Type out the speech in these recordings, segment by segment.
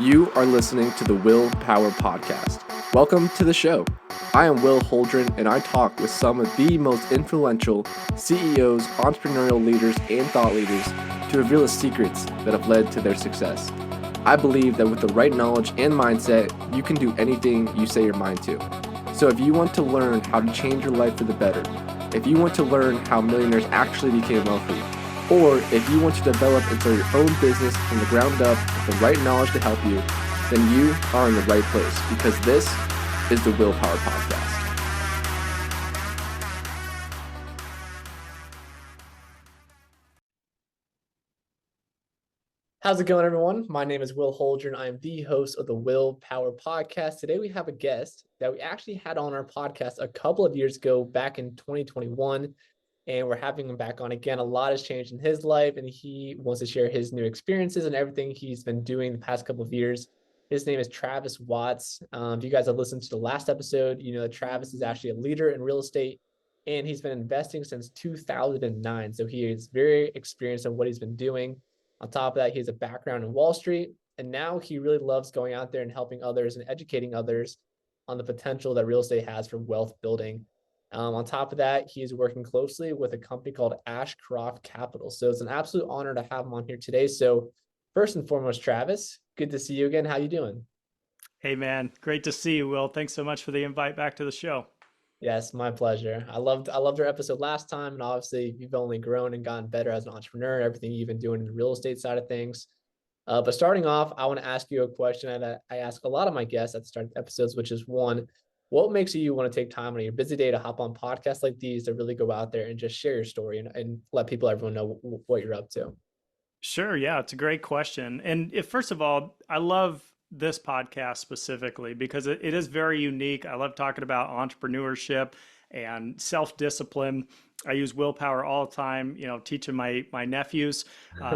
You are listening to the Will Power Podcast. Welcome to the show. I am Will Holdren, and I talk with some of the most influential CEOs, entrepreneurial leaders, and thought leaders to reveal the secrets that have led to their success. I believe that with the right knowledge and mindset, you can do anything you say your mind to. So if you want to learn how to change your life for the better, if you want to learn how millionaires actually became wealthy, or if you want to develop and start your own business from the ground up with the right knowledge to help you, then you are in the right place because this is the Willpower Podcast. How's it going, everyone? My name is Will Holdren. I am the host of the Willpower Podcast. Today we have a guest that we actually had on our podcast a couple of years ago, back in 2021. And we're having him back on again. A lot has changed in his life, and he wants to share his new experiences and everything he's been doing the past couple of years. His name is Travis Watts. If you guys have listened to the last episode, you know that Travis is actually a leader in real estate, and he's been investing since 2009. So he is very experienced in what he's been doing. On top of that, he has a background in Wall Street, and now he really loves going out there and helping others and educating others on the potential that real estate has for wealth building. On top of that, he is working closely with a company called Ashcroft Capital. So it's an absolute honor to have him on here today. So first and foremost, Travis, good to see you again. How you doing? Hey, man. Great to see you, Will. Thanks so much for the invite back to the show. Yes, my pleasure. I loved our episode last time, and obviously you've only grown and gotten better as an entrepreneur, everything you've been doing in the real estate side of things. But starting off, I want to ask you a question that I ask a lot of my guests at the start of episodes, which is one, what makes you want to take time on your busy day to hop on podcasts like these to really go out there and just share your story and let everyone know what you're up to? Sure. Yeah, it's a great question. And first of all, I love this podcast specifically because it is very unique. I love talking about entrepreneurship and self-discipline. I use willpower all the time, teaching my nephews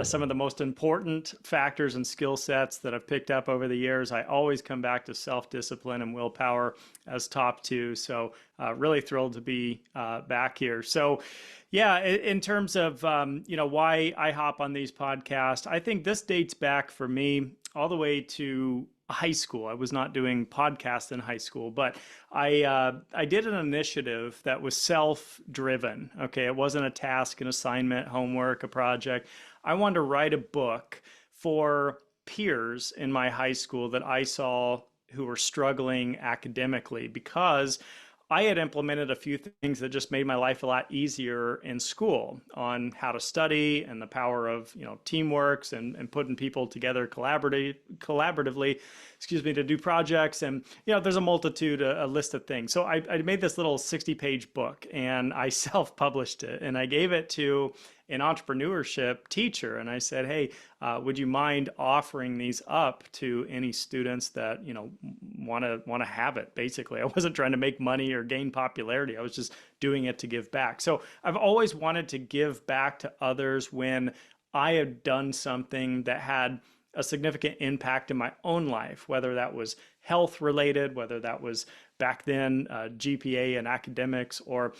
some of the most important factors and skill sets that I've picked up over the years. I always come back to self-discipline and willpower as top two. So really thrilled to be back here. So yeah, in terms of, why I hop on these podcasts, I think this dates back for me all the way to high school. I was not doing podcasts in high school, but I did an initiative that was self-driven. Okay, it wasn't a task, an assignment, homework, a project. I wanted to write a book for peers in my high school that I saw who were struggling academically because I had implemented a few things that just made my life a lot easier in school on how to study and the power of, teamwork and putting people together collaboratively, to do projects. And, there's a multitude, a list of things. So I made this little 60-page book and I self-published it and I gave it to an entrepreneurship teacher. And I said, hey, would you mind offering these up to any students that, want to have it? Basically, I wasn't trying to make money or gain popularity. I was just doing it to give back. So I've always wanted to give back to others when I had done something that had a significant impact in my own life, whether that was health related, whether that was back then GPA and academics, or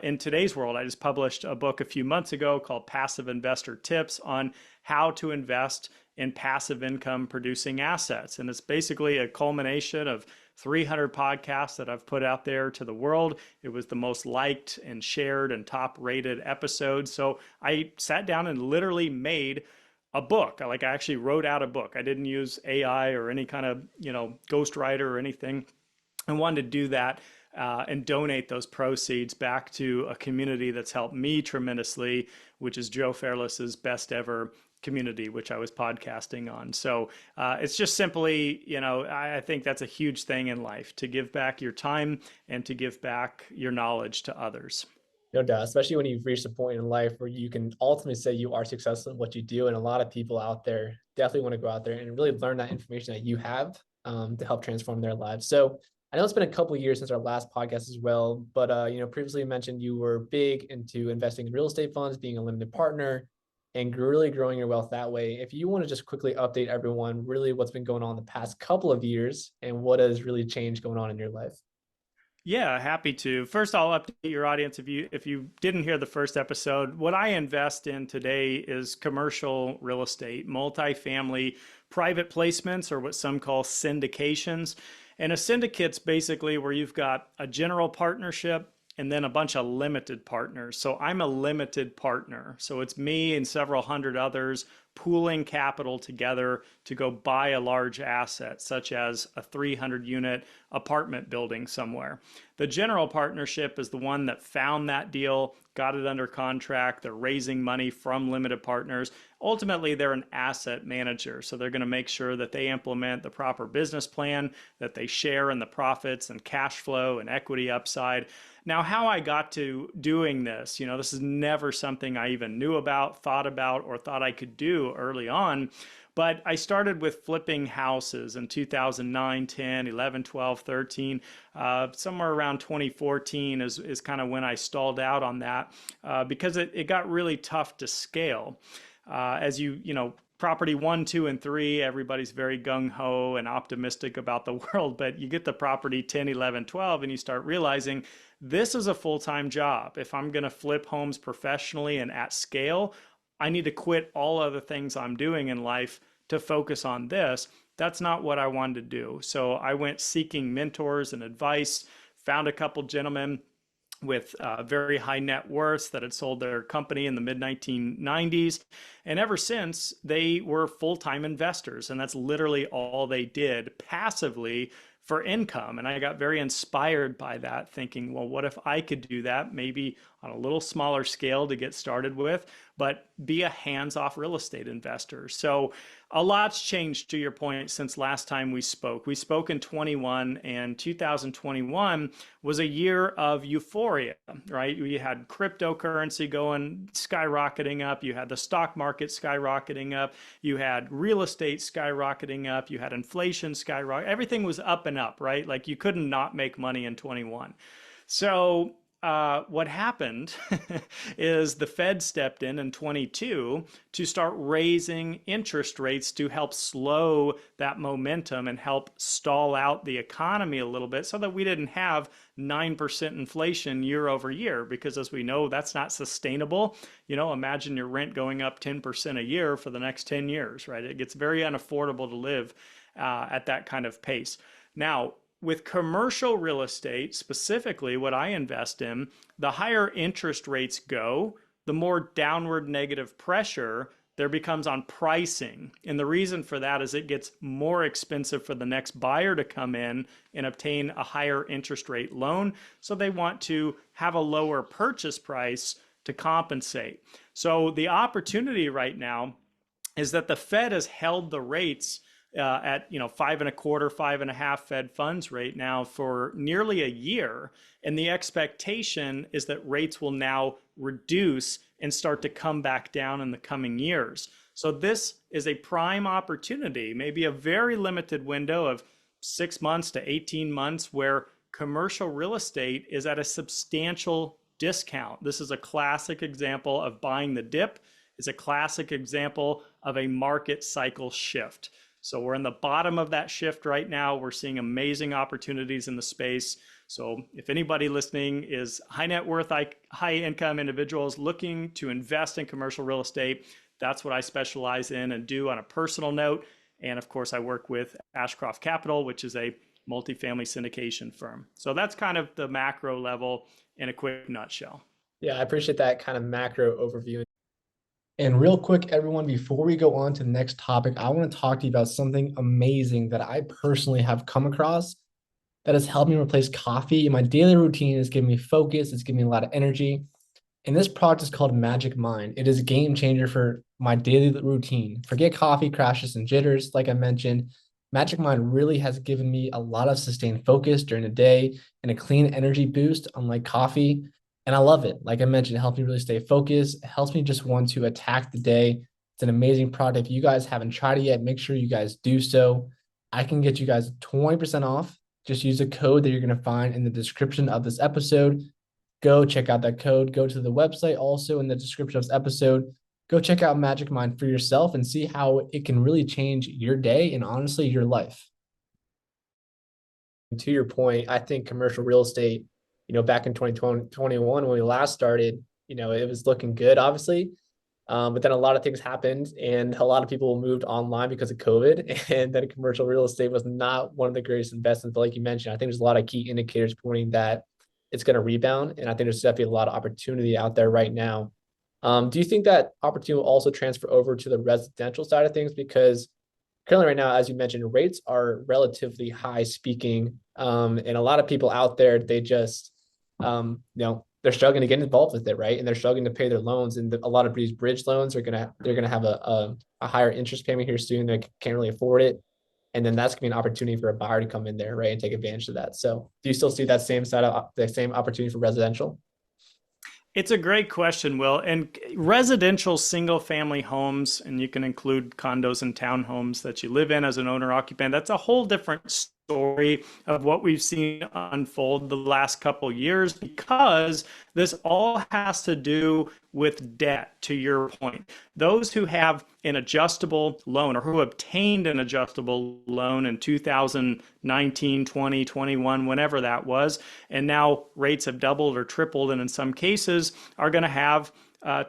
in today's world. I just published a book a few months ago called Passive Investor Tips on how to invest in passive income producing assets. And it's basically a culmination of 300 podcasts that I've put out there to the world. It was the most liked and shared and top rated episode. So I sat down and literally made a book. I actually wrote out a book. I didn't use AI or any kind of, ghostwriter or anything. I wanted to do that and donate those proceeds back to a community that's helped me tremendously, which is Joe Fairless's best ever community, which I was podcasting on. So it's just simply, I think that's a huge thing in life, to give back your time and to give back your knowledge to others. No doubt, especially when you've reached a point in life where you can ultimately say you are successful in what you do. And a lot of people out there definitely want to go out there and really learn that information that you have to help transform their lives. So I know it's been a couple of years since our last podcast as well, but previously you mentioned you were big into investing in real estate funds, being a limited partner, and really growing your wealth that way. If you want to just quickly update everyone, really what's been going on the past couple of years and what has really changed going on in your life. Yeah, happy to. First, I'll update your audience if you didn't hear the first episode. What I invest in today is commercial real estate, multifamily private placements, or what some call syndications. And a syndicate's basically where you've got a general partnership and then a bunch of limited partners. So I'm a limited partner. So it's me and several hundred others pooling capital together to go buy a large asset, such as a 300 unit apartment building somewhere. The general partnership is the one that found that deal, got it under contract. They're raising money from limited partners. Ultimately, they're an asset manager. So they're going to make sure that they implement the proper business plan, that they share in the profits and cash flow and equity upside. Now, how I got to doing this, this is never something I even knew about, or thought I could do early on. But I started with flipping houses in 2009, 10, 11, 12, 13. Somewhere around 2014 is kind of when I stalled out on that because it got really tough to scale. As property one, two, and three, everybody's very gung ho and optimistic about the world. But you get the property 10, 11, 12, and you start realizing this is a full time job. If I'm going to flip homes professionally and at scale, I need to quit all other things I'm doing in life to focus on this. That's not what I wanted to do. So I went seeking mentors and advice, found a couple gentlemen with very high net worths that had sold their company in the mid 1990s. And ever since, they were full time investors. And that's literally all they did passively for income. And I got very inspired by that, thinking, well, what if I could do that, maybe on a little smaller scale to get started with, but be a hands-off real estate investor. So a lot's changed, to your point, since last time we spoke. We spoke in 21, and 2021 was a year of euphoria, right? We had cryptocurrency going skyrocketing up. You had the stock market skyrocketing up. You had real estate skyrocketing up. You had inflation skyrocketing. Everything was up and up, right? Like you couldn't not make money in 21. So what happened is the Fed stepped in 22 to start raising interest rates to help slow that momentum and help stall out the economy a little bit so that we didn't have 9% inflation year over year, because as we know, that's not sustainable. Imagine your rent going up 10% a year for the next 10 years, right? It gets very unaffordable to live at that kind of pace. Now, with commercial real estate, specifically what I invest in, the higher interest rates go, the more downward negative pressure there becomes on pricing. And the reason for that is it gets more expensive for the next buyer to come in and obtain a higher interest rate loan. So they want to have a lower purchase price to compensate. So the opportunity right now is that the Fed has held the rates at 5.25, 5.5 Fed funds rate now for nearly a year, and the expectation is that rates will now reduce and start to come back down in the coming years. So this is a prime opportunity, maybe a very limited window of 6 months to 18 months, where commercial real estate is at a substantial discount. This is a classic example of buying the dip. It's a classic example of a market cycle shift. So we're in the bottom of that shift right now. We're seeing amazing opportunities in the space. So if anybody listening is high net worth, high income individuals looking to invest in commercial real estate, that's what I specialize in and do on a personal note. And of course, I work with Ashcroft Capital, which is a multifamily syndication firm. So that's kind of the macro level in a quick nutshell. Yeah, I appreciate that kind of macro overview. And real quick, everyone, before we go on to the next topic, I want to talk to you about something amazing that I personally have come across that has helped me replace coffee in my daily routine. It's giving me focus, it's giving me a lot of energy. And this product is called Magic Mind. It is a game changer for my daily routine. Forget coffee crashes and jitters. Like I mentioned, Magic Mind really has given me a lot of sustained focus during the day and a clean energy boost, unlike coffee. And I love it. Like I mentioned, it helps me really stay focused. It helps me just want to attack the day. It's an amazing product. If you guys haven't tried it yet, make sure you guys do so. I can get you guys 20% off. Just use the code that you're going to find in the description of this episode. Go check out that code. Go to the website also in the description of this episode. Go check out Magic Mind for yourself and see how it can really change your day and honestly your life. to your point, I think commercial real estate, back in 2021 when we last started, it was looking good, obviously. But then a lot of things happened and a lot of people moved online because of COVID. And then commercial real estate was not one of the greatest investments. But like you mentioned, I think there's a lot of key indicators pointing that it's going to rebound. And I think there's definitely a lot of opportunity out there right now. Do you think that opportunity will also transfer over to the residential side of things? Because currently right now, as you mentioned, rates are relatively high speaking. And a lot of people out there, they just, they're struggling to get involved with it, right? And they're struggling to pay their loans. And a lot of these bridge loans they're gonna have a higher interest payment here soon. They can't really afford it. And then that's gonna be an opportunity for a buyer to come in there, right, and take advantage of that. So do you still see that same side of the same opportunity for residential? It's a great question, Will. And residential single family homes, and you can include condos and townhomes that you live in as an owner occupant, that's a whole different story of what we've seen unfold the last couple years, because this all has to do with debt, to your point. Those who have an adjustable loan or who obtained an adjustable loan in 2019, 20, 21, whenever that was, and now rates have doubled or tripled, and in some cases are going to have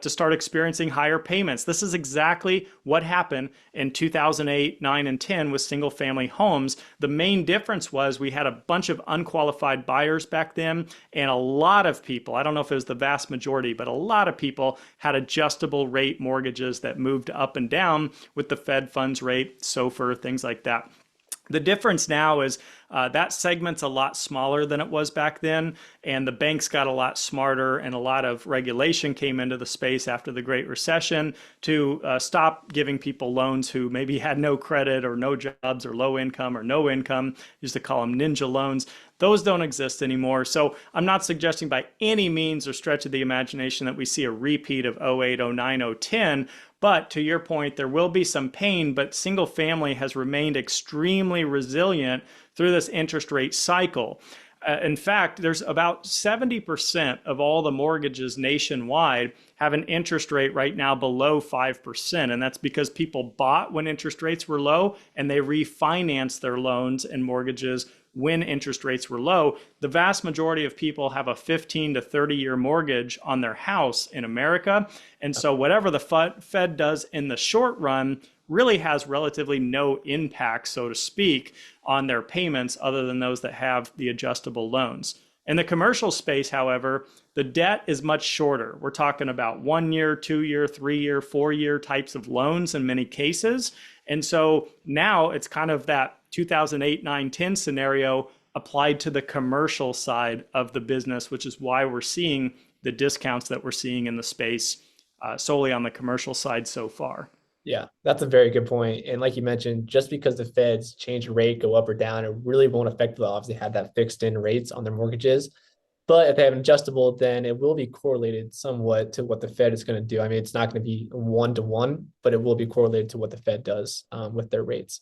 to start experiencing higher payments. This is exactly what happened in 2008, 9, and 10 with single family homes. The main difference was we had a bunch of unqualified buyers back then, and a lot of people, I don't know if it was the vast majority, but a lot of people had adjustable rate mortgages that moved up and down with the Fed funds rate, SOFR, things like that. The difference now is that segment's a lot smaller than it was back then, and the banks got a lot smarter, and a lot of regulation came into the space after the Great Recession to stop giving people loans who maybe had no credit or no jobs or low income or no income. Used to call them ninja loans. Those don't exist anymore. So I'm not suggesting by any means or stretch of the imagination that we see a repeat of 08, 09, 010. But to your point, there will be some pain, but single family has remained extremely resilient through this interest rate cycle. In fact, there's about 70% of all the mortgages nationwide have an interest rate right now below 5%. And that's because people bought when interest rates were low and they refinanced their loans and mortgages when interest rates were low. The vast majority of people have a 15 to 30-year mortgage on their house in America. And so whatever the Fed does in the short run really has relatively no impact, so to speak, on their payments other than those that have the adjustable loans. In the commercial space, however, the debt is much shorter. We're talking about 1 year, 2 year, 3 year, 4 year types of loans in many cases. And so now it's kind of that 2008, 9, 10 scenario applied to the commercial side of the business, which is why we're seeing the discounts that we're seeing in the space solely on the commercial side so far. Yeah, that's a very good point. And like you mentioned, just because the Feds change rate, go up or down, it really won't affect. They'll obviously have that fixed in rates on their mortgages. But if they have an adjustable, then it will be correlated somewhat to what the Fed is going to do. I mean, it's not going to be 1-to-1, but it will be correlated to what the Fed does with their rates.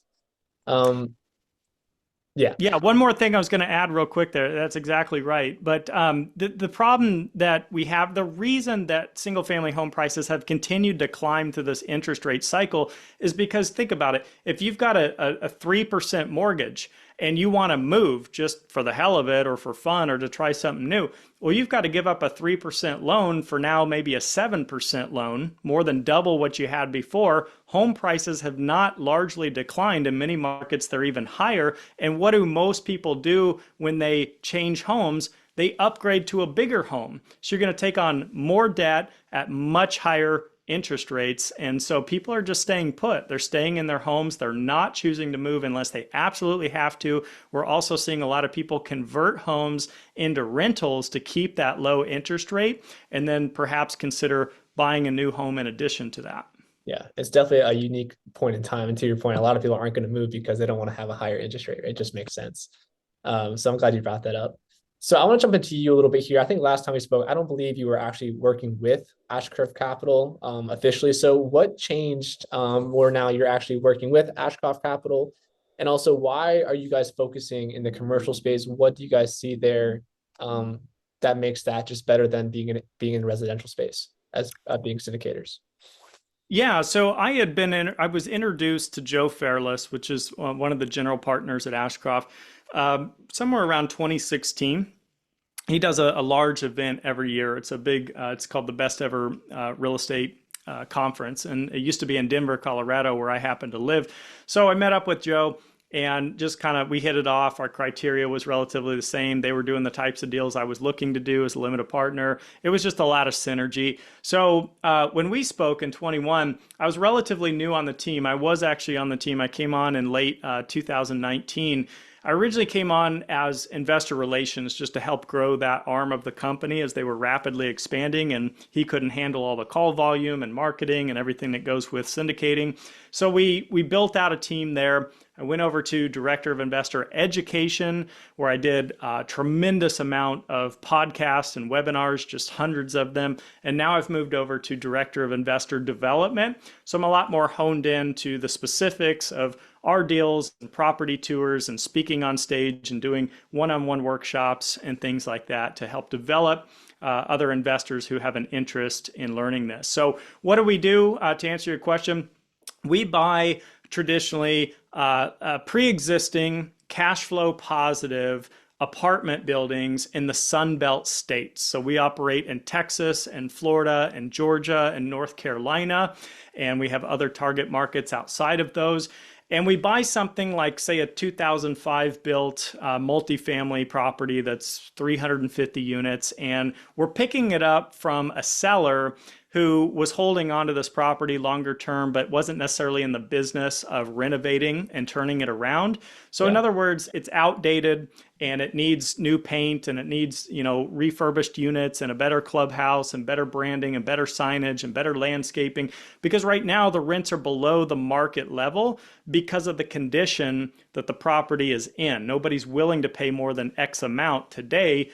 Yeah. Yeah, one more thing I was going to add real quick there. That's exactly right. But the problem that we have, the reason that single family home prices have continued to climb through this interest rate cycle is because, think about it, if you've got a 3% mortgage and you want to move just for the hell of it or for fun or to try something new, well, you've got to give up a 3% loan for now maybe a 7% loan, more than double what you had before. Home prices have not largely declined. In many markets, they're even higher. And what do most people do when they change homes? They upgrade to a bigger home. So you're going to take on more debt at much higher interest rates. And so people are just staying put. They're staying in their homes. They're not choosing to move unless they absolutely have to. We're also seeing a lot of people convert homes into rentals to keep that low interest rate and then perhaps consider buying a new home in addition to that. Yeah, it's definitely a unique point in time. And to your point, a lot of people aren't going to move because they don't want to have a higher interest rate. It just makes sense. So I'm glad you brought that up. So I want to jump into you a little bit here. I think last time we spoke, I don't believe you were actually working with Ashcroft Capital officially. So what changed where now you're actually working with Ashcroft Capital? And also, why are you guys focusing in the commercial space? What do you guys see there that makes that just better than being in residential space as being syndicators? Yeah, so I was introduced to Joe Fairless, which is one of the general partners at Ashcroft, somewhere around 2016. He does a large event every year. It's a big, it's called the Best Ever Real Estate Conference. And it used to be in Denver, Colorado, where I happen to live. So I met up with Joe and just kind of, we hit it off. Our criteria was relatively the same. They were doing the types of deals I was looking to do as a limited partner. It was just a lot of synergy. So when we spoke in 21, I was relatively new on the team. I was actually on the team. I came on in late 2019. I originally came on as investor relations just to help grow that arm of the company as they were rapidly expanding, and he couldn't handle all the call volume and marketing and everything that goes with syndicating. So we built out a team there. I went over to Director of Investor Education, where I did a tremendous amount of podcasts and webinars, just hundreds of them. And now I've moved over to Director of Investor Development. So I'm a lot more honed in to the specifics of our deals and property tours and speaking on stage and doing one-on-one workshops and things like that to help develop other investors who have an interest in learning this. So what do we do to answer your question? We buy traditionally pre-existing cash flow positive apartment buildings in the Sun Belt states. So we operate in Texas and Florida and Georgia and North Carolina, and we have other target markets outside of those. And we buy something like, say, a 2005 built multifamily property that's 350 units, and we're picking it up from a seller who was holding onto this property longer term, but wasn't necessarily in the business of renovating and turning it around. So in other words, it's outdated and it needs new paint and it needs, refurbished units and a better clubhouse and better branding and better signage and better landscaping. Because right now the rents are below the market level because of the condition that the property is in. Nobody's willing to pay more than X amount today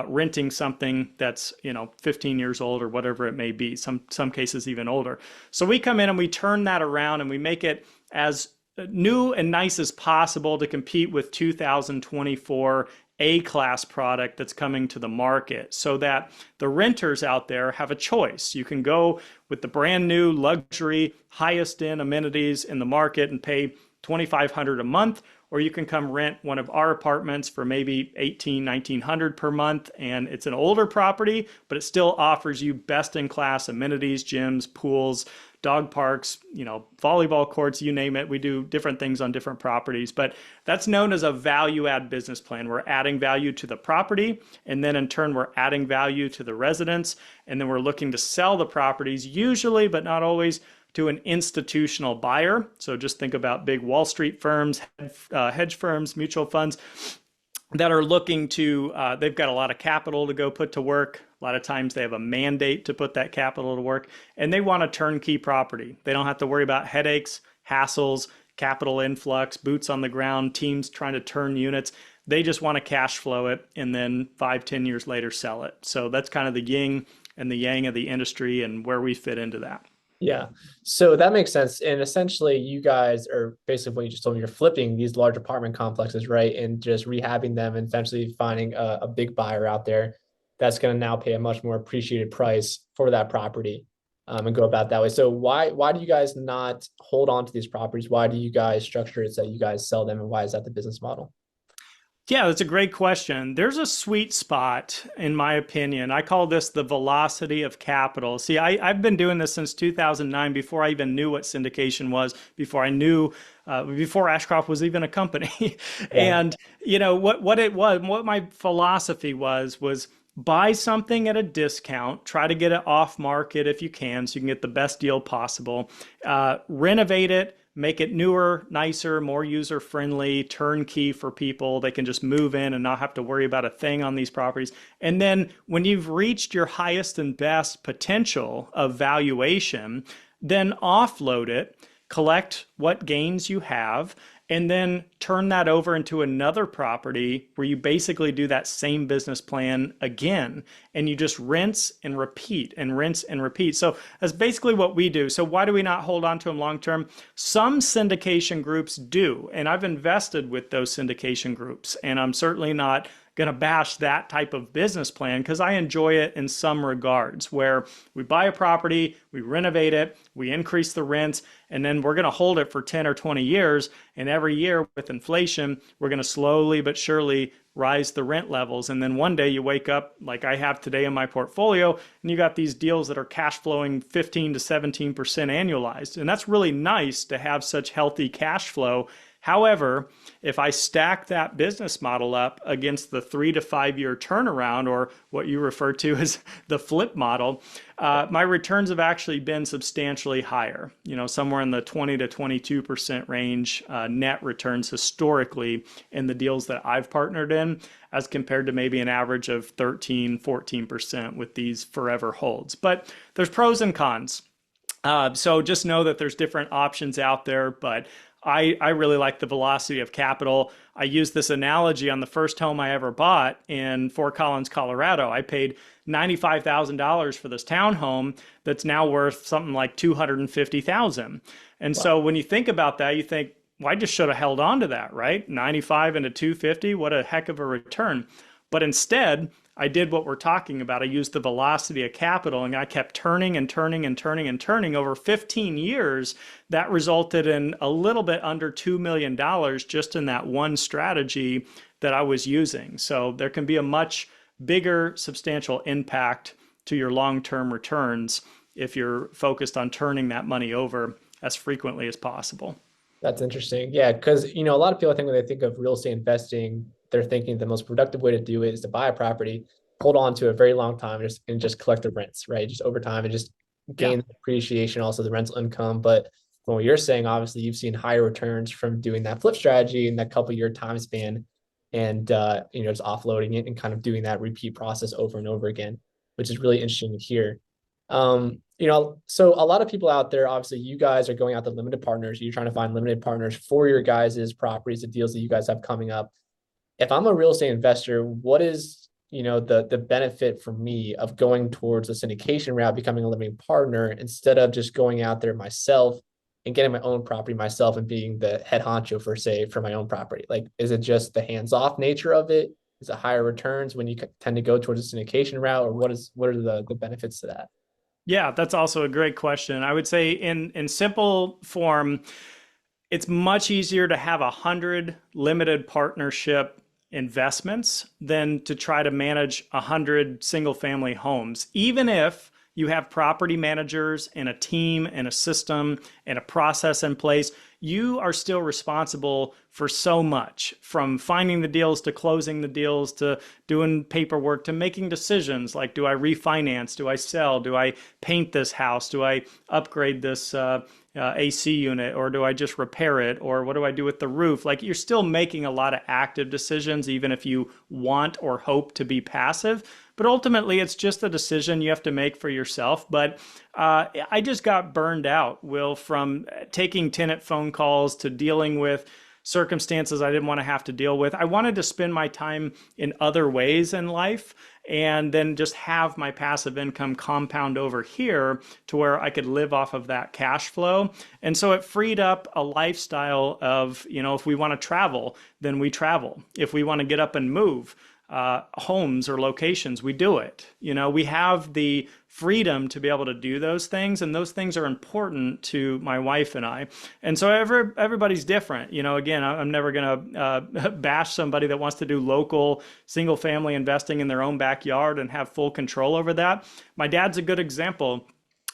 renting something that's 15 years old or whatever it may be, some cases even older. So we come in and we turn that around and we make it as new and nice as possible to compete with 2024 A-class product that's coming to the market, so that the renters out there have a choice. You can go with the brand new luxury highest end amenities in the market and pay $2,500 a month, or you can come rent one of our apartments for maybe $1,800-$1,900 per month. And it's an older property, but it still offers you best in class amenities, gyms, pools, dog parks, volleyball courts, you name it. We do different things on different properties, but that's known as a value add business plan. We're adding value to the property, and then in turn, we're adding value to the residents. And then we're looking to sell the properties usually, but not always, to an institutional buyer. So just think about big Wall Street firms, hedge firms, mutual funds that are looking to, they've got a lot of capital to go put to work. A lot of times they have a mandate to put that capital to work, and they want a turnkey property. They don't have to worry about headaches, hassles, capital influx, boots on the ground, teams trying to turn units. They just want to cash flow it and then 5-10 years later sell it. So that's kind of the yin and the yang of the industry and where we fit into that. Yeah. So that makes sense. And essentially you guys are basically what you just told me, you're flipping these large apartment complexes, right? And just rehabbing them and essentially finding a big buyer out there that's going to now pay a much more appreciated price for that property and go about that way. So why do you guys not hold on to these properties? Why do you guys structure it so you guys sell them? And why is that the business model? Yeah, that's a great question. There's a sweet spot, in my opinion. I call this the velocity of capital. See, I've been doing this since 2009, before I even knew what syndication was, before I knew, before Ashcroft was even a company. And, what it was, what my philosophy was buy something at a discount, try to get it off market if you can, so you can get the best deal possible, renovate it, make it newer, nicer, more user-friendly, turnkey for people. They can just move in and not have to worry about a thing on these properties. And then when you've reached your highest and best potential of valuation, then offload it, collect what gains you have, and then turn that over into another property where you basically do that same business plan again. And you just rinse and repeat and rinse and repeat. So that's basically what we do. So why do we not hold on to them long term? Some syndication groups do. And I've invested with those syndication groups. And I'm certainly not going to bash that type of business plan because I enjoy it in some regards, where we buy a property, we renovate it, we increase the rents, and then we're going to hold it for 10 or 20 years. And every year with inflation, we're going to slowly but surely rise the rent levels. And then one day you wake up like I have today in my portfolio, and you got these deals that are cash flowing 15 to 17% annualized. And that's really nice to have such healthy cash flow. However, if I stack that business model up against the 3 to 5 year turnaround, or what you refer to as the flip model, my returns have actually been substantially higher, somewhere in the 20 to 22% range net returns historically in the deals that I've partnered in, as compared to maybe an average of 13, 14% with these forever holds. But there's pros and cons. So just know that there's different options out there, but I really like the velocity of capital. I use this analogy on the first home I ever bought in Fort Collins, Colorado. I paid $95,000 for this townhome that's now worth something like $250,000. And wow. So when you think about that, you think, well, I just should have held on to that, right? 95 into 250, what a heck of a return. But instead, I did what we're talking about. I used the velocity of capital, and I kept turning and turning and turning and turning over 15 years. That resulted in a little bit under $2 million just in that one strategy that I was using. So there can be a much bigger, substantial impact to your long-term returns if you're focused on turning that money over as frequently as possible. That's interesting. Yeah, because a lot of people, I think when they think of real estate investing, they're thinking the most productive way to do it is to buy a property, hold on to a very long time, and just collect the rents, right? Just over time and just gain the appreciation, also the rental income. But from what you're saying, obviously you've seen higher returns from doing that flip strategy in that couple year time span, and just offloading it and kind of doing that repeat process over and over again, which is really interesting to hear. So a lot of people out there, obviously you guys are going out to limited partners. You're trying to find limited partners for your guys' properties, the deals that you guys have coming up. If I'm a real estate investor, what is, the benefit for me of going towards a syndication route, becoming a limited partner, instead of just going out there myself and getting my own property myself and being the head honcho for my own property? Like, is it just the hands-off nature of it? Is it higher returns when you tend to go towards a syndication route, or what are the benefits to that? Yeah, that's also a great question. I would say in simple form, it's much easier to have 100 limited partnership investments than to try to manage 100 single family homes. Even if you have property managers and a team and a system and a process in place, you are still responsible for so much, from finding the deals to closing the deals to doing paperwork to making decisions like, do I refinance? Do I sell? Do I paint this house? Do I upgrade this AC unit, or do I just repair it? Or what do I do with the roof? Like, you're still making a lot of active decisions, even if you want or hope to be passive. But ultimately, it's just a decision you have to make for yourself. But I just got burned out, Will, from taking tenant phone calls to dealing with circumstances I didn't want to have to deal with. I wanted to spend my time in other ways in life, and then just have my passive income compound over here to where I could live off of that cash flow. And so it freed up a lifestyle of, if we want to travel, then we travel. If we want to get up and move homes or locations, we do it. We have the freedom to be able to do those things, and those things are important to my wife and I. And so everybody's different. Again, I'm never going to bash somebody that wants to do local single family investing in their own backyard and have full control over that. My dad's a good example.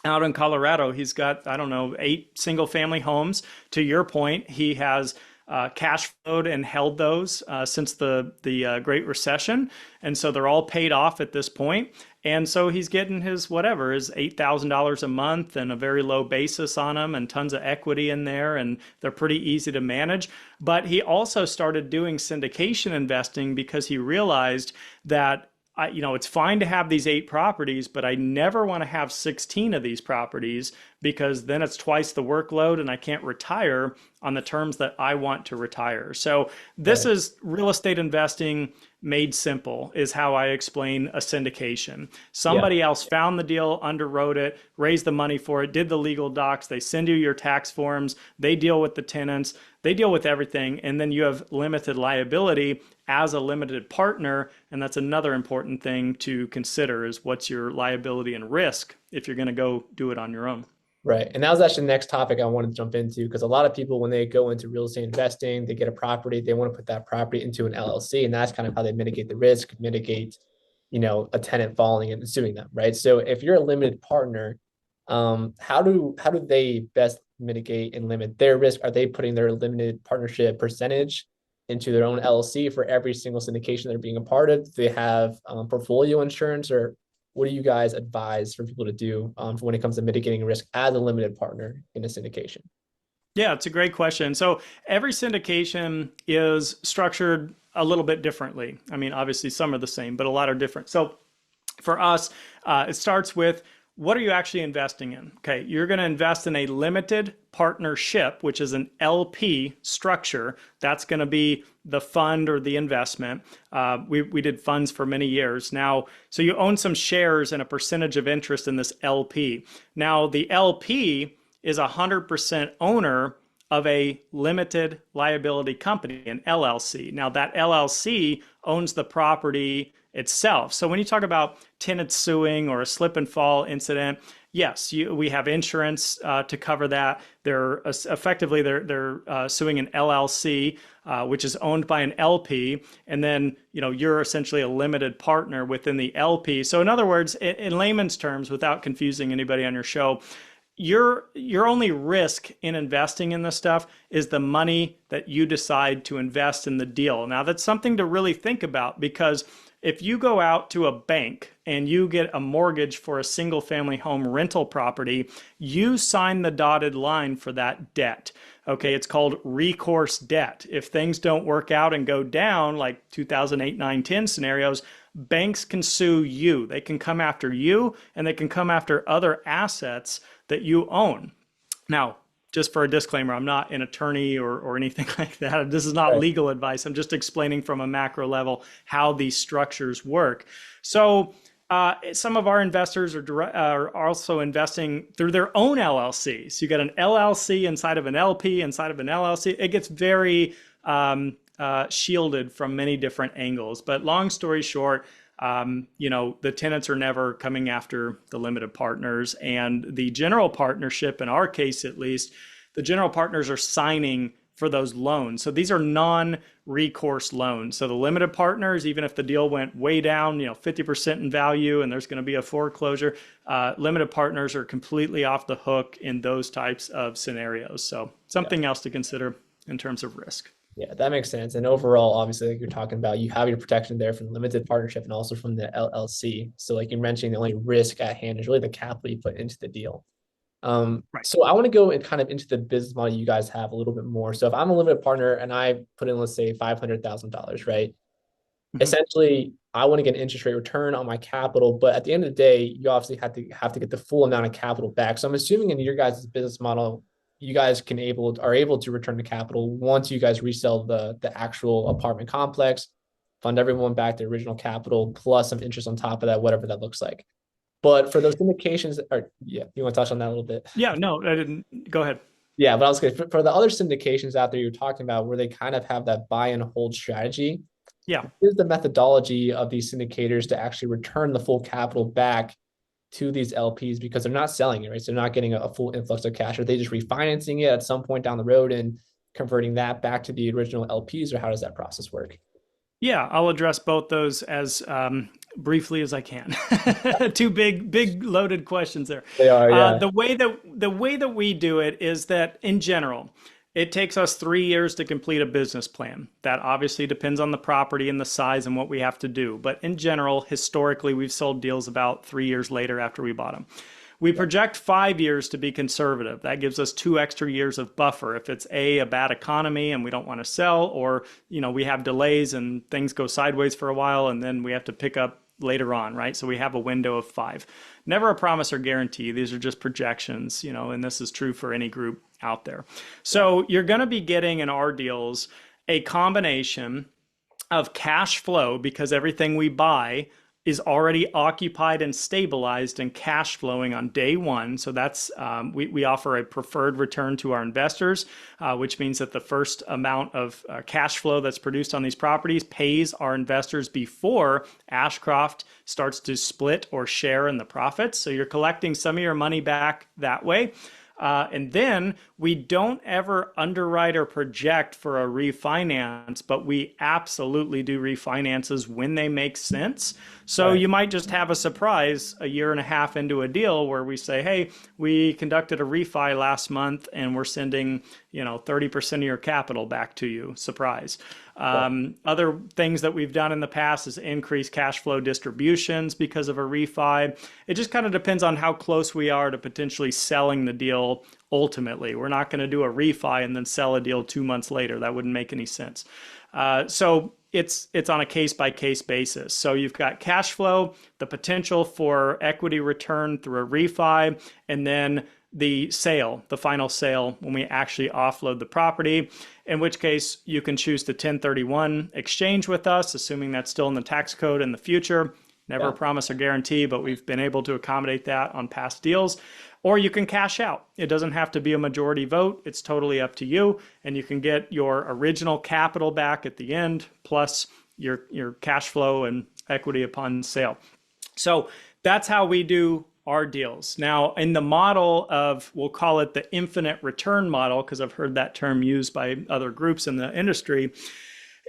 Out in Colorado, he's got, 8 single family homes. To your point, he has cash flowed and held those since the Great Recession. And so they're all paid off at this point. And so he's getting his $8,000 a month and a very low basis on them and tons of equity in there. And they're pretty easy to manage. But he also started doing syndication investing because he realized that it's fine to have these 8 properties, but I never want to have 16 of these properties because then it's twice the workload and I can't retire on the terms that I want to retire. So this Right. is real estate investing made simple, is how I explain a syndication. Yeah. Somebody else found the deal, underwrote it, raised the money for it, did the legal docs, they send you your tax forms, they deal with the tenants, they deal with everything, and then you have limited liability as a limited partner. And that's another important thing to consider, is what's your liability and risk if you're going to go do it on your own. Right. And that was actually the next topic I wanted to jump into, because a lot of people, when they go into real estate investing, they get a property, they want to put that property into an LLC. And that's kind of how they mitigate the risk, mitigate, a tenant falling and suing them. Right. So if you're a limited partner, how do they best mitigate and limit their risk? Are they putting their limited partnership percentage into their own LLC for every single syndication they're being a part of? Do they have portfolio insurance, or what do you guys advise for people to do for when it comes to mitigating risk as a limited partner in a syndication? Yeah, it's a great question. So every syndication is structured a little bit differently. I mean, obviously some are the same, but a lot are different. So for us, it starts with, what are you actually investing in? Okay, you're going to invest in a limited partnership, which is an LP structure. That's going to be the fund or the investment. We did funds for many years now. So you own some shares and a percentage of interest in this LP. Now, the LP is 100% owner of a limited liability company, an LLC. Now, that LLC owns the property itself. So when you talk about tenants suing or a slip and fall incident, yes, we have insurance to cover that. They're effectively they're suing an LLC, which is owned by an LP, and then you're essentially a limited partner within the LP. So in other words, in layman's terms, without confusing anybody on your show, your only risk in investing in this stuff is the money that you decide to invest in the deal. Now, that's something to really think about, because if you go out to a bank and you get a mortgage for a single family home rental property, you sign the dotted line for that debt. Okay, it's called recourse debt. If things don't work out and go down, like 2008, 9, 10 scenarios, banks can sue you. They can come after you, and they can come after other assets that you own. Now, just for a disclaimer, I'm not an attorney or anything like that. This is not Right. legal advice. I'm just explaining from a macro level how these structures work. So some of our investors are also investing through their own LLCs. So you got an LLC inside of an LP, inside of an LLC. It gets very shielded from many different angles. But long story short, the tenants are never coming after the limited partners, and the general partnership, in our case at least, the general partners are signing for those loans. So these are non-recourse loans. So the limited partners, even if the deal went way down, 50% in value, and there's going to be a foreclosure, limited partners are completely off the hook in those types of scenarios. So something else to consider in terms of risk. Yeah, that makes sense. And overall, obviously, like you're talking about, you have your protection there from the limited partnership and also from the LLC. So like you're mentioning, the only risk at hand is really the capital you put into the deal. Right. So I want to go and kind of into the business model you guys have a little bit more. So if I'm a limited partner and I put in, let's say, $500,000, right? Mhm. Essentially, I want to get an interest rate return on my capital, but at the end of the day, you obviously have to get the full amount of capital back. So I'm assuming in your guys' business model, you guys are able to return the capital once you guys resell the actual apartment complex, fund everyone back their original capital plus some interest on top of that, whatever that looks like. But for those syndications, or yeah, you want to touch on that a little bit? Yeah, no, I didn't. Go ahead. Yeah, but I was good. For the other syndications out there you're talking about, where they kind of have that buy and hold strategy, Yeah. is the methodology of these syndicators to actually return the full capital back to these LPs, because they're not selling it, right? So they're not getting a full influx of cash. Are they just refinancing it at some point down the road and converting that back to the original LPs, or how does that process work? Yeah, I'll address both those as briefly as I can. Two big loaded questions there. They are, yeah. The way that we do it is that in general, it takes us 3 years to complete a business plan. That obviously depends on the property and the size and what we have to do. But in general, historically, we've sold deals about 3 years later after we bought them. We project 5 years to be conservative. That gives us 2 extra years of buffer. If it's a bad economy and we don't want to sell, or we have delays and things go sideways for a while, and then we have to pick up later on, right? So we have a window of 5. Never a promise or guarantee. These are just projections, and this is true for any group out there. So you're going to be getting in our deals a combination of cash flow, because everything we buy is already occupied and stabilized and cash flowing on day one. So that's we offer a preferred return to our investors, which means that the first amount of cash flow that's produced on these properties pays our investors before Ashcroft starts to split or share in the profits. So you're collecting some of your money back that way. And then we don't ever underwrite or project for a refinance, but we absolutely do refinances when they make sense. So you might just have a surprise a year and a half into a deal where we say, hey, we conducted a refi last month and we're sending, 30% of your capital back to you. Surprise. Other things that we've done in the past is increase cash flow distributions because of a refi. It just kind of depends on how close we are to potentially selling the deal ultimately. We're not going to do a refi and then sell a deal 2 months later. That wouldn't make any sense. So it's on a case-by-case basis. So you've got cash flow, the potential for equity return through a refi, and then the sale, the final sale, when we actually offload the property, in which case you can choose to 1031 exchange with us, assuming that's still in the tax code in the future. Never a promise or guarantee, but we've been able to accommodate that on past deals. Or you can cash out. It doesn't have to be a majority vote. It's totally up to you. And you can get your original capital back at the end, plus your cash flow and equity upon sale. So that's how we do our deals. Now, in the model of, we'll call it the infinite return model, because I've heard that term used by other groups in the industry.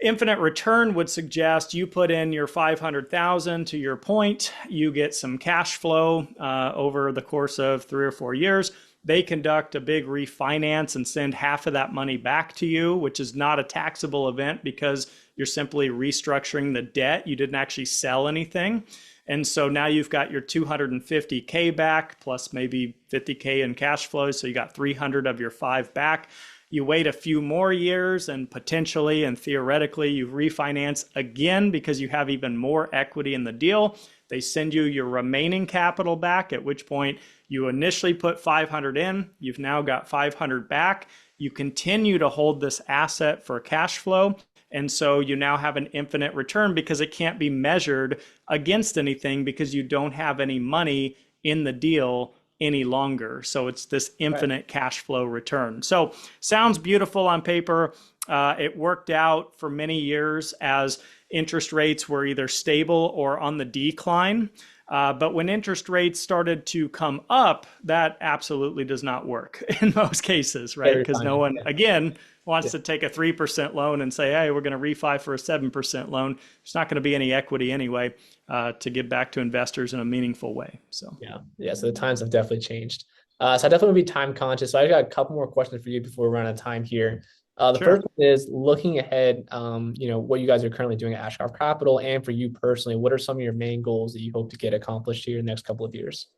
Infinite return would suggest you put in your 500,000 to your point, you get some cash flow over the course of 3 or 4 years. They conduct a big refinance and send half of that money back to you, which is not a taxable event because you're simply restructuring the debt. You didn't actually sell anything. And so now you've got your 250K back plus maybe 50K in cash flow. So you got 300 of your 5 back. You wait a few more years and potentially and theoretically you refinance again because you have even more equity in the deal. They send you your remaining capital back, at which point you initially put 500 in. You've now got 500 back. You continue to hold this asset for cash flow. And so you now have an infinite return because it can't be measured against anything because you don't have any money in the deal any longer. So it's this infinite cash flow return. So sounds beautiful on paper. It worked out for many years as interest rates were either stable or on the decline. But when interest rates started to come up, that absolutely does not work in most cases, right? Because no one, again, wants to take a 3% loan and say, hey, we're going to refi for a 7% loan. There's not going to be any equity anyway to give back to investors in a meaningful way. So yeah. So the times have definitely changed. So I definitely want to be time conscious. So I got a couple more questions for you before we run out of time here. The first one is looking ahead, what you guys are currently doing at Ashcroft Capital, and for you personally, what are some of your main goals that you hope to get accomplished here in the next couple of years?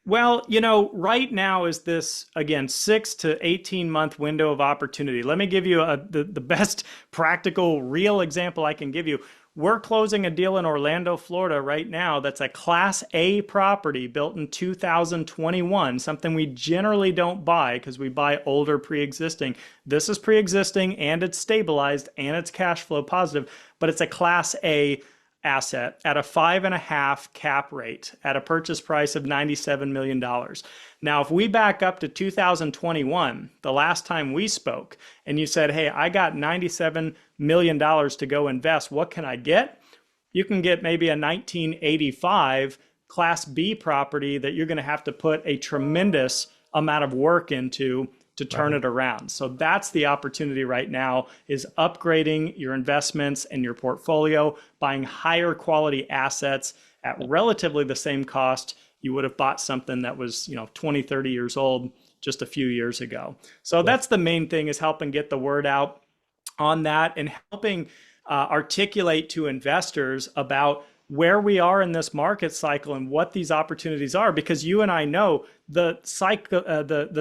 Well, right now is this, again, 6 to 18 month window of opportunity. Let me give you the best practical, real example I can give you. We're closing a deal in Orlando, Florida right now that's a Class A property built in 2021, something we generally don't buy because we buy older pre-existing. This is pre-existing and it's stabilized and it's cash flow positive, but it's a Class A asset at a 5.5 cap rate at a purchase price of $97 million. Now, if we back up to 2021, the last time we spoke, and you said, hey, I got $97 million to go invest, what can I get? You can get maybe a 1985 Class B property that you're going to have to put a tremendous amount of work into to turn it around. So that's the opportunity right now, is upgrading your investments and your portfolio, buying higher quality assets at relatively the same cost you would have bought something that was 20, 30 years old just a few years ago. So that's the main thing, is helping get the word out on that and helping articulate to investors about where we are in this market cycle and what these opportunities are, because you and I know the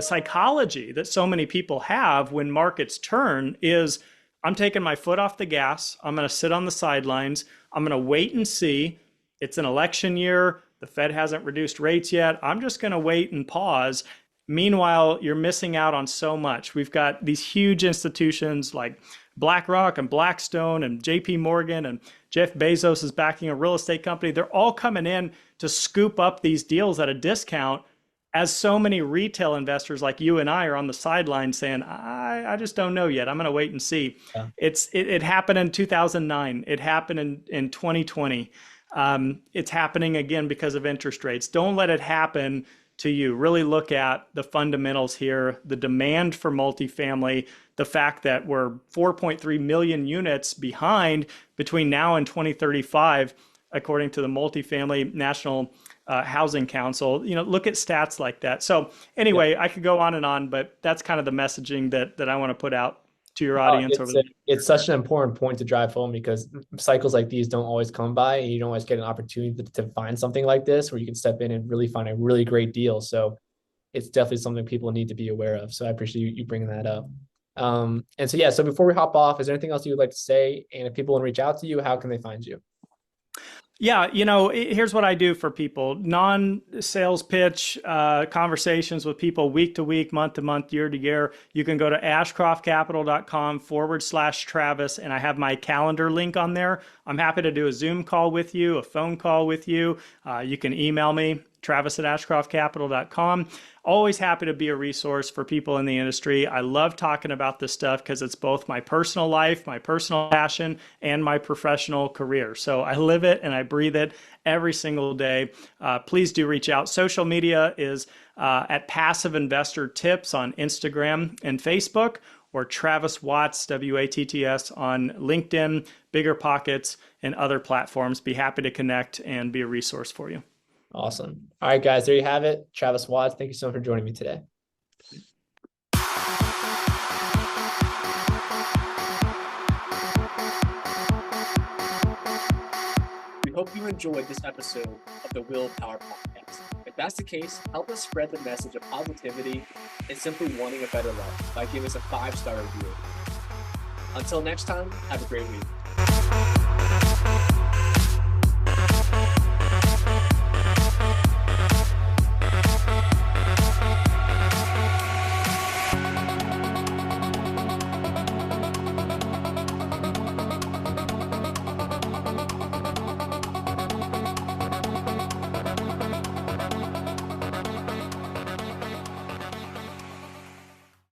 psychology that so many people have when markets turn is, I'm taking my foot off the gas. I'm going to sit on the sidelines. I'm going to wait and see. It's an election year. The Fed hasn't reduced rates yet. I'm just going to wait and pause. Meanwhile, you're missing out on so much. We've got these huge institutions like BlackRock and Blackstone and JP Morgan, and Jeff Bezos is backing a real estate company. They're all coming in to scoop up these deals at a discount, as so many retail investors like you and I are on the sidelines saying, I just don't know yet. I'm going to wait and see. Yeah. It happened in 2009. It happened in 2020. It's happening again because of interest rates. Don't let it happen to you. Really look at the fundamentals here, the demand for multifamily, the fact that we're 4.3 million units behind between now and 2035, according to the Multifamily National Housing Council. Look at stats like that. So anyway, I could go on, but that's kind of the messaging that I want to put out to your audience. It's such an important point to drive home, because cycles like these don't always come by, and you don't always get an opportunity to find something like this where you can step in and really find a really great deal. So it's definitely something people need to be aware of. So I appreciate you bringing that up. And so, yeah, so before we hop off, is there anything else you would like to say? And if people want to reach out to you, how can they find you? Yeah, here's what I do for people. Non-sales pitch conversations with people week to week, month to month, year to year. You can go to ashcroftcapital.com/Travis, and I have my calendar link on there. I'm happy to do a Zoom call with you, a phone call with you. You can email me, travis@ashcroftcapital.com. Always happy to be a resource for people in the industry. I love talking about this stuff because it's both my personal life, my personal passion, and my professional career. So I live it and I breathe it every single day. Please do reach out. Social media is at Passive Investor Tips on Instagram and Facebook, or Travis Watts, WATTS, on LinkedIn, Bigger Pockets, and other platforms. Be happy to connect and be a resource for you. Awesome. All right, guys, there you have it. Travis Watts, thank you so much for joining me today. We hope you enjoyed this episode of the Willpower Podcast. If that's the case, help us spread the message of positivity and simply wanting a better life by giving us a 5-star review. Until next time, have a great week.